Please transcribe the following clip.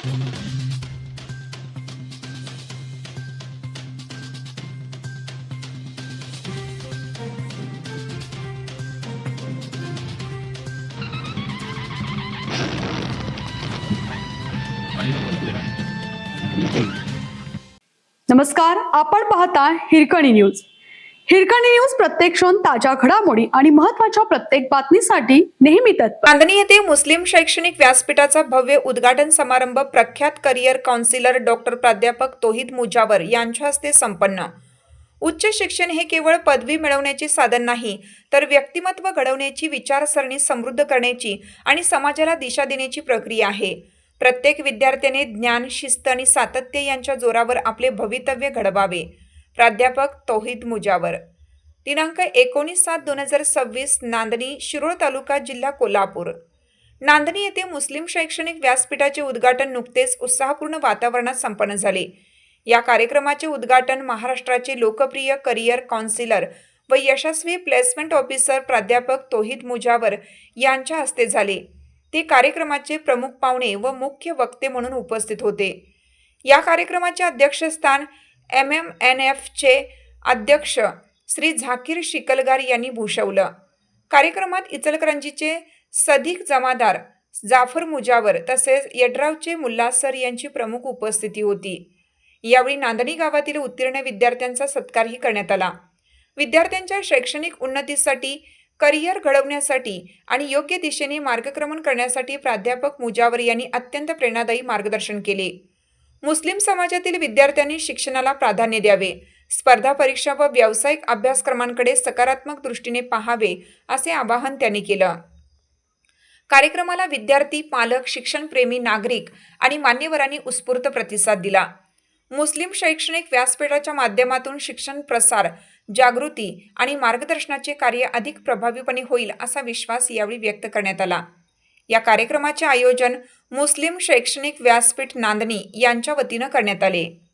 नमस्कार, आपण पाहता हिरकणी न्यूज. हिरकणी न्यूज प्रत्येक क्षण ताज्या घडामोडी आणि महत्त्वाच्या प्रत्येक बातमीसाठी नेहमी तत्पर. नांदणी येथे मुस्लिम शैक्षणिक व्यासपीठाचा भव्य उद्घाटन समारंभ प्रख्यात करिअर काउन्सिलर डॉक्टर प्राध्यापक तौहीद मुजावर यांच्या हस्ते संपन्न. उच्च शिक्षण हे केवळ पदवी मिळवण्याचे साधन नाही, तर व्यक्तिमत्व घडवण्याची, विचारसरणी समृद्ध करण्याची आणि समाजाला दिशा देण्याची प्रक्रिया आहे. प्रत्येक विद्यार्थ्याने ज्ञान, शिस्त आणि सातत्य यांच्या जोरावर आपले भवितव्य घडवावे. प्राध्यापक तौहीद मुजावर. दिनांक 19/7/2026 नांदणी, शिरोळ तालुका, जिल्हा कोल्हापूर. नांदणी येथे मुस्लिम शैक्षणिक व्यासपीठाचे उद्घाटन नुकतेच उत्साहपूर्ण वातावरणात संपन्न झाले. या कार्यक्रमाचे उद्घाटन महाराष्ट्राचे लोकप्रिय करिअर काउन्सिलर व यशस्वी प्लेसमेंट ऑफिसर प्राध्यापक तौहीद मुजावर यांच्या हस्ते झाले. ते कार्यक्रमाचे प्रमुख पाहुणे व मुख्य वक्ते म्हणून उपस्थित होते. या कार्यक्रमाचे अध्यक्षस्थान MMNFचे अध्यक्ष श्री झाकीर शिकलगार यांनी भूषवलं. कार्यक्रमात इचलकरंजीचे सदिक जमादार जाफर मुजावर तसेच यड्रावचे मुल्ला सर यांची प्रमुख उपस्थिती होती. यावेळी नांदणी गावातील उत्तीर्ण विद्यार्थ्यांचा सत्कारही करण्यात आला. विद्यार्थ्यांच्या शैक्षणिक उन्नतीसाठी, करिअर घडवण्यासाठी आणि योग्य दिशेने मार्गक्रमण करण्यासाठी प्राध्यापक मुजावर यांनी अत्यंत प्रेरणादायी मार्गदर्शन केले. मुस्लिम समाजातील विद्यार्थ्यांनी शिक्षणाला प्राधान्य द्यावे, स्पर्धा परीक्षा व व्यावसायिक अभ्यासक्रमांकडे सकारात्मक दृष्टीने पाहावे, असे आवाहन त्यांनी केलं. कार्यक्रमाला विद्यार्थी, पालक, शिक्षणप्रेमी नागरिक आणि मान्यवरांनी उत्स्फूर्त प्रतिसाद दिला. मुस्लिम शैक्षणिक व्यासपीठाच्या माध्यमातून शिक्षण प्रसार, जागृती आणि मार्गदर्शनाचे कार्य अधिक प्रभावीपणे होईल असा विश्वास यावेळी व्यक्त करण्यात आला. या कार्यक्रमाचे आयोजन मुस्लिम शैक्षणिक व्यासपीठ नांदणी यांच्या वतीनं करण्यात आले.